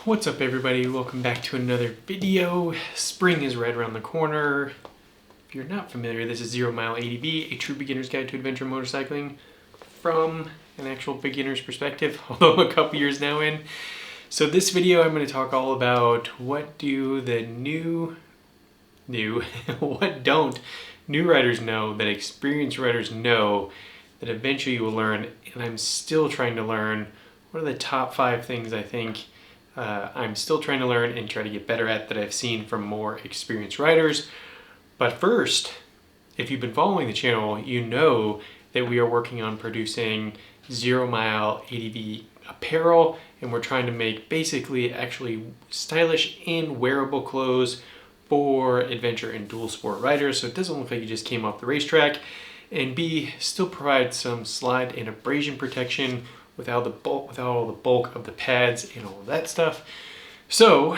What's up everybody, welcome back to another video. Spring is right around the corner. If you're not familiar, this is 0 Mile ADV, a true beginner's guide to adventure motorcycling from an actual beginner's perspective, although I'm a couple years now in. So this video I'm going to talk all about what do the what don't new riders know that experienced riders know that eventually you will learn, and I'm still trying to learn. What are the top 5 things I think I'm still trying to learn and try to get better at that I've seen from more experienced riders. But first, if you've been following the channel, you know that we are working on producing 0 Mile ADV apparel, and we're trying to make basically actually stylish and wearable clothes for adventure and dual sport riders, so it doesn't look like you just came off the racetrack, and B, still provide some slide and abrasion protection without all the bulk of the pads and all of that stuff. So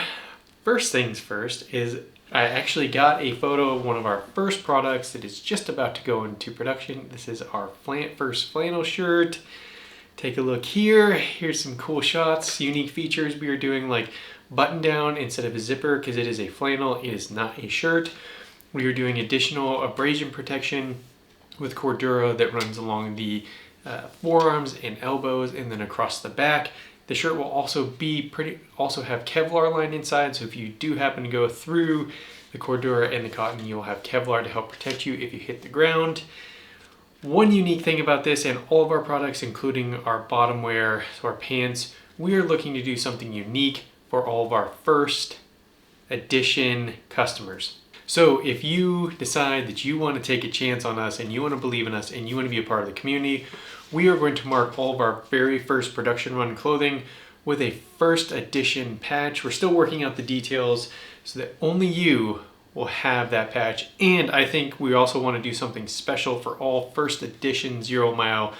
first things first is I actually got a photo of one of our first products that is just about to go into production. This is our first flannel shirt. Take a look here. Here's some cool shots, unique features. We are doing like button down instead of a zipper because it is a flannel, it is not a shirt. We are doing additional abrasion protection with Cordura that runs along the forearms and elbows and then across the back. The shirt will also have Kevlar lined inside, so if you do happen to go through the Cordura and the cotton, you'll have Kevlar to help protect you if you hit the ground. One unique thing about this and all of our products, including our bottom wear, so our pants, we are looking to do something unique for all of our first edition customers. So if you decide that you want to take a chance on us and you want to believe in us and you want to be a part of the community, we are going to mark all of our very first production run clothing with a first edition patch. We're still working out the details so that only you will have that patch. And I think we also want to do something special for all first edition 0 Mile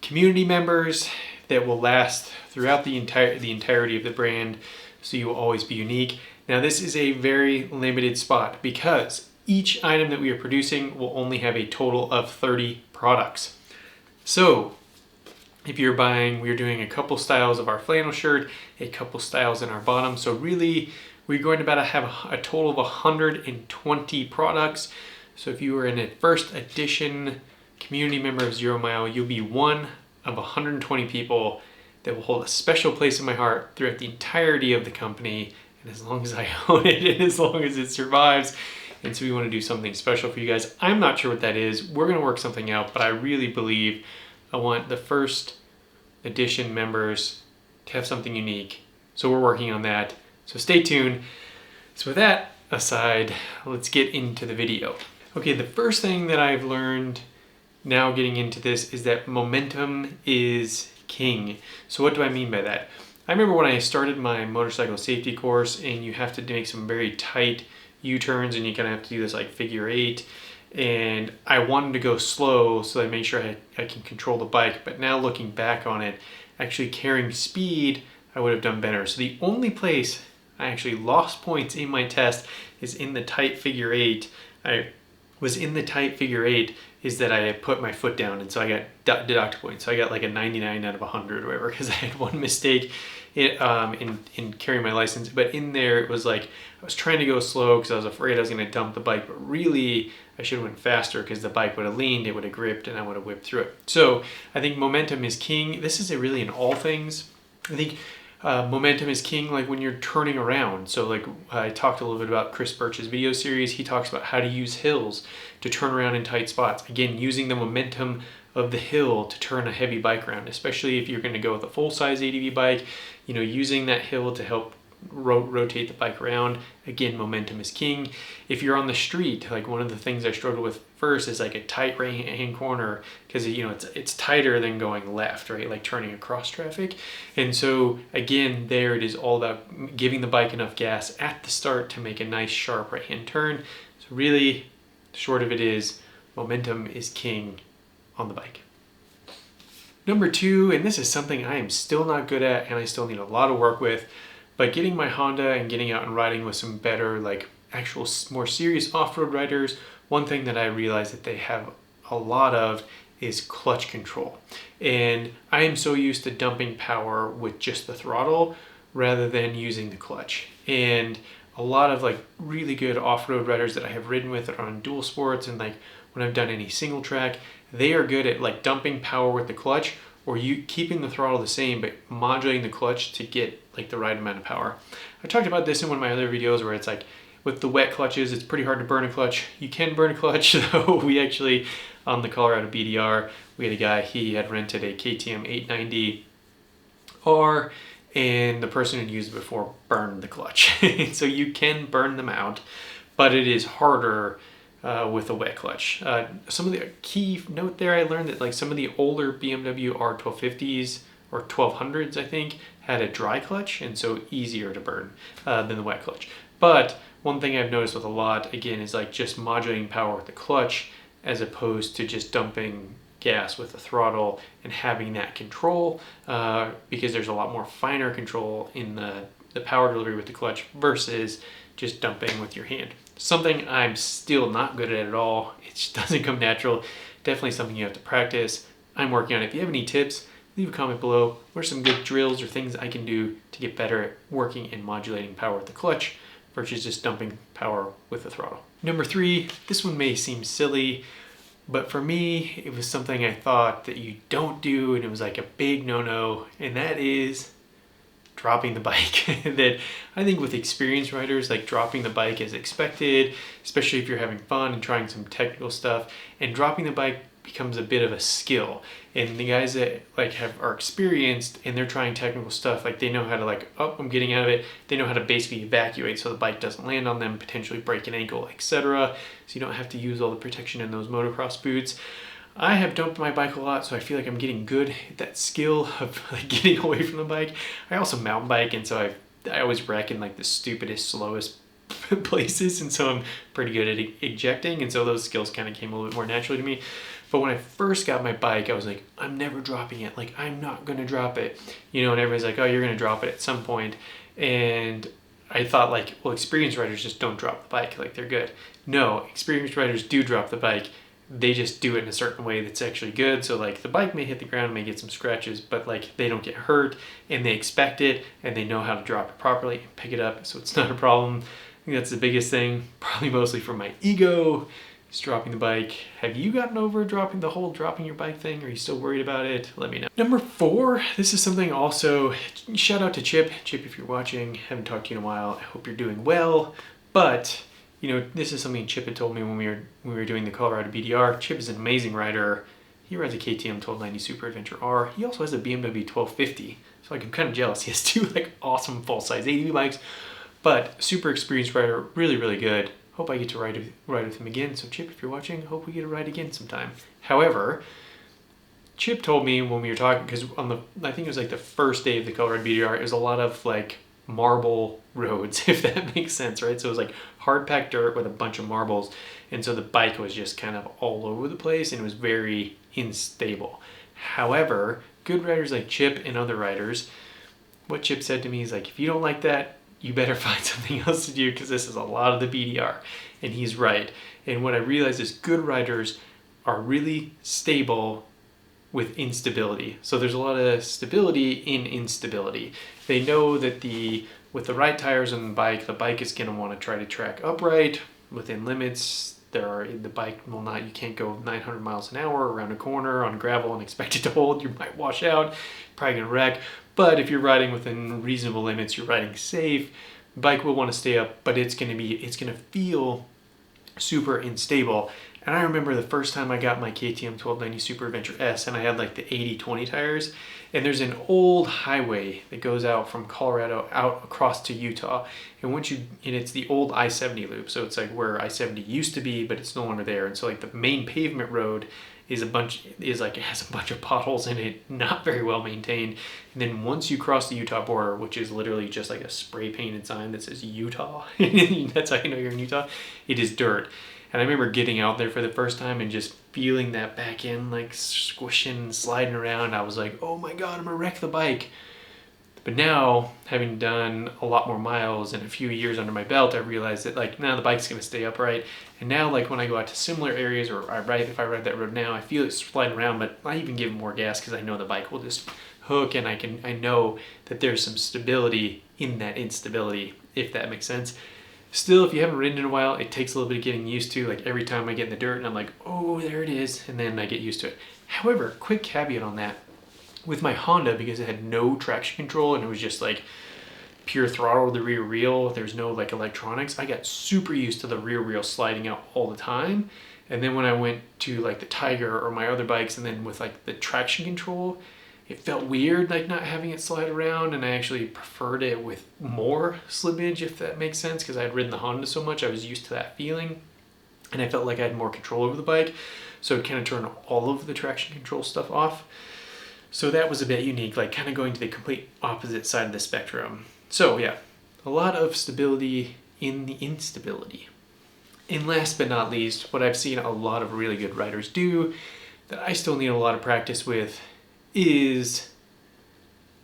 community members that will last throughout the entirety of the brand, so you will always be unique. Now this is a very limited spot because each item that we are producing will only have a total of 30 products. So if you're buying, we're doing a couple styles of our flannel shirt, a couple styles in our bottom. So really we're going to have a total of 120 products. So if you are in a first edition community member of 0 Mile, you'll be one of 120 people that will hold a special place in my heart throughout the entirety of the company, and as long as I own it and as long as it survives. And so we want to do something special for you guys. I'm not sure what that is. We're going to work something out, but I really believe I want the first edition members to have something unique. So we're working on that. So stay tuned. So with that aside, let's get into the video. Okay, the first thing that I've learned now getting into this is that momentum is king. So what do I mean by that? I remember when I started my motorcycle safety course and you have to make some very tight U-turns and you kind of have to do this like figure 8, and I wanted to go slow so I made sure I can control the bike. But now looking back on it, actually carrying speed, I would have done better. So the only place I actually lost points in my test is in the tight figure 8. I was in the tight figure 8 is that I had put my foot down, and so I got deduct points. So I got like a 99 out of 100 or whatever because I had one mistake in carrying my license. But in there it was like I was trying to go slow because I was afraid I was going to dump the bike, but really I should have went faster because the bike would have leaned, it would have gripped, and I would have whipped through it. So I think momentum is king. This is really in all things. I think momentum is king, like when you're turning around. So like I talked a little bit about Chris Birch's video series. He talks about how to use hills to turn around in tight spots. Again, using the momentum of the hill to turn a heavy bike around, especially if you're going to go with a full-size ADV bike, you know, using that hill to help rotate the bike around. Again, momentum is king. If you're on the street, like one of the things I struggled with first is like a tight right-hand corner, because you know it's tighter than going left, right? Like turning across traffic. And so again, there it is all about giving the bike enough gas at the start to make a nice sharp right-hand turn. So really, short of it is momentum is king on the bike. Number 2, and this is something I am still not good at and I still need a lot of work with, but getting my Honda and getting out and riding with some better, like actual more serious off-road riders, one thing that I realized that they have a lot of is clutch control. And I am so used to dumping power with just the throttle, rather than using the clutch. And a lot of like really good off-road riders that I have ridden with that are on dual sports, and like when I've done any single track, they are good at like dumping power with the clutch, or you keeping the throttle the same but modulating the clutch to get like the right amount of power. I talked about this in one of my other videos where it's like with the wet clutches, it's pretty hard to burn a clutch. You can burn a clutch, though. We actually, on the Colorado BDR, we had a guy, he had rented a KTM 890R, and the person who'd used it before burned the clutch. So you can burn them out, but it is harder with a wet clutch. Some of the key note there, I learned that like some of the older BMW R1250s or 1200s, I think, had a dry clutch, and so easier to burn than the wet clutch. But one thing I've noticed with a lot, again, is like just modulating power with the clutch as opposed to just dumping gas with the throttle and having that control, because there's a lot more finer control in the power delivery with the clutch versus just dumping with your hand. Something I'm still not good at all. It just doesn't come natural. Definitely something you have to practice. I'm working on it. If you have any tips, leave a comment below. What are some good drills or things I can do to get better at working and modulating power with the clutch versus just dumping power with the throttle? Number 3, this one may seem silly, but for me, it was something I thought that you don't do, and it was like a big no-no, and that is dropping the bike. That I think with experienced riders, like dropping the bike is expected, especially if you're having fun and trying some technical stuff, and dropping the bike becomes a bit of a skill. And the guys that like are experienced and they're trying technical stuff, like they know how to like, oh, I'm getting out of it. They know how to basically evacuate so the bike doesn't land on them, potentially break an ankle, etc. So you don't have to use all the protection in those motocross boots. I have dumped my bike a lot, so I feel like I'm getting good at that skill of like getting away from the bike. I also mountain bike, and so I always wreck in like the stupidest, slowest places, and so I'm pretty good at ejecting, and so those skills kind of came a little bit more naturally to me. But when I first got my bike, I was like, I'm never dropping it. Like, I'm not going to drop it. You know, and everybody's like, oh, you're going to drop it at some point. And I thought like, well, experienced riders just don't drop the bike. Like, they're good. No, experienced riders do drop the bike. They just do it in a certain way that's actually good. So like the bike may hit the ground, may get some scratches, but like they don't get hurt, and they expect it, and they know how to drop it properly and pick it up. So it's not a problem. I think that's the biggest thing, probably mostly for my ego, is dropping the bike. Have you gotten over dropping your bike thing? Are you still worried about it? Let me know. Number 4, this is something also, shout out to Chip. Chip, if you're watching, haven't talked to you in a while. I hope you're doing well. But you know, this is something Chip had told me when we were doing the Colorado BDR. Chip is an amazing rider. He rides a KTM 1290 Super Adventure R. He also has a BMW 1250. So like I'm kind of jealous. He has 2 like awesome full-size ATV bikes, but super experienced rider, really, really good. Hope I get to ride with him again. So Chip, if you're watching, hope we get to ride again sometime. However, Chip told me when we were talking, because I think it was like the first day of the Colorado BDR, it was a lot of like marble roads, if that makes sense, right? So it was like hard packed dirt with a bunch of marbles, and so the bike was just kind of all over the place, and it was very unstable. However, good riders like Chip and other riders, what Chip said to me is like, if you don't like that, you better find something else to do, because this is a lot of the BDR. And he's right. And what I realized is good riders are really stable with instability. So there's a lot of stability in instability. They know that with the right tires on the bike is going to want to try to track upright within limits. The bike will not, you can't go 900 miles an hour around a corner on gravel and expect it to hold. You might wash out, probably going to wreck. But if you're riding within reasonable limits, you're riding safe, the bike will want to stay up, but it's going to feel super unstable. And I remember the first time I got my KTM 1290 Super Adventure S, and I had like the 80/20 tires, and there's an old highway that goes out from Colorado out across to Utah, and it's the old I-70 loop, so it's like where I-70 used to be, but it's no longer there. And so like the main pavement road it has a bunch of potholes in it, not very well maintained. And then once you cross the Utah border, which is literally just like a spray painted sign that says Utah, that's how you know you're in Utah, it is dirt. And I remember getting out there for the first time and just feeling that back end like squishing, sliding around. I was like, oh my God, I'm gonna wreck the bike. But now, having done a lot more miles and a few years under my belt, I realized that like, now the bike's gonna stay upright. And now like when I go out to similar areas, or if I ride that road now, I feel it sliding around, but I even give it more gas because I know the bike will just hook, and I know that there's some stability in that instability, if that makes sense. Still, if you haven't ridden in a while, it takes a little bit of getting used to. Like every time I get in the dirt and I'm like, oh, there it is, and then I get used to it. However, quick caveat on that, with my Honda, because it had no traction control and it was just like pure throttle with the rear wheel, there's no like electronics, I got super used to the rear wheel sliding out all the time. And then when I went to like the Tiger or my other bikes, and then with like the traction control, it felt weird like not having it slide around, and I actually preferred it with more slippage, if that makes sense, because I had ridden the Honda so much, I was used to that feeling, and I felt like I had more control over the bike, so it kind of turned all of the traction control stuff off. So that was a bit unique, like kind of going to the complete opposite side of the spectrum. So yeah, a lot of stability in the instability. And last but not least, what I've seen a lot of really good riders do that I still need a lot of practice with is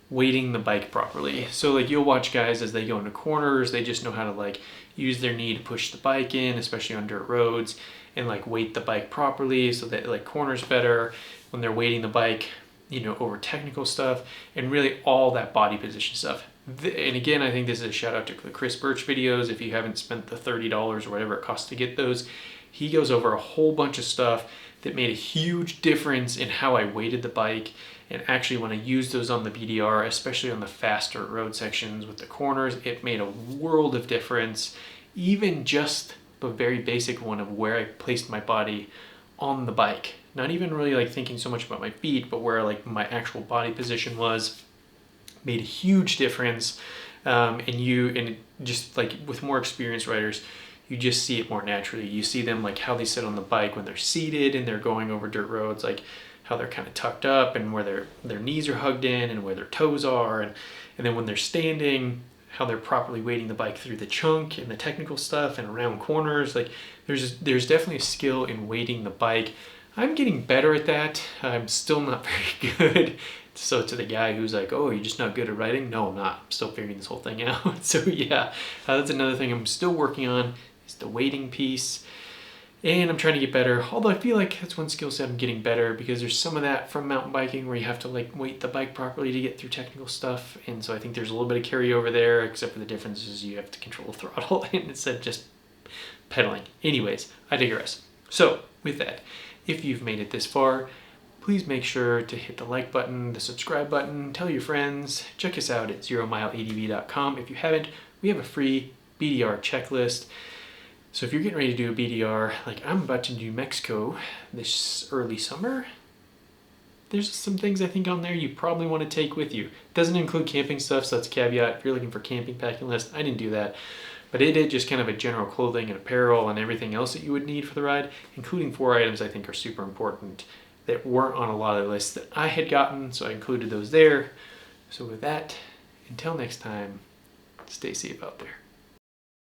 weighting the bike properly. So like you'll watch guys as they go into corners, they just know how to like use their knee to push the bike in, especially on dirt roads, and like weight the bike properly so that like corners better when they're weighting the bike, you know, over technical stuff, and really all that body position stuff. And again, I think this is a shout out to the Chris Birch videos. If you haven't spent the $30 or whatever it costs to get those, he goes over a whole bunch of stuff that made a huge difference in how I weighted the bike. And actually when I used those on the BDR, especially on the faster road sections with the corners, it made a world of difference. Even just the very basic one of where I placed my body on the bike. Not even really like thinking so much about my feet, but where like my actual body position was, made a huge difference. And just like with more experienced riders, you just see it more naturally. You see them like how they sit on the bike when they're seated and they're going over dirt roads, like how they're kind of tucked up and where their knees are hugged in and where their toes are. And then when they're standing, how they're properly weighting the bike through the chunk and the technical stuff and around corners. Like there's definitely a skill in weighting the bike. I'm getting better at that. I'm still not very good. So to the guy who's like, oh, you're just not good at riding? No, I'm not. I'm still figuring this whole thing out. So yeah, that's another thing I'm still working on, is the weighting piece. And I'm trying to get better. Although I feel like that's one skill set I'm getting better, because there's some of that from mountain biking where you have to like weight the bike properly to get through technical stuff. And so I think there's a little bit of carryover there, except for the difference is you have to control the throttle instead of just pedaling. Anyways, I digress. So with that, if you've made it this far, please make sure to hit the like button, the subscribe button, tell your friends. Check us out at zeromileadv.com. If you haven't, we have a free BDR checklist. So if you're getting ready to do a BDR, like I'm about to do Mexico this early summer, there's some things I think on there you probably want to take with you. It doesn't include camping stuff, so that's a caveat. If you're looking for camping packing list, I didn't do that. But it did just kind of a general clothing and apparel and everything else that you would need for the ride, including 4 items I think are super important that weren't on a lot of the lists that I had gotten, so I included those there. So with that, until next time, stay safe out there.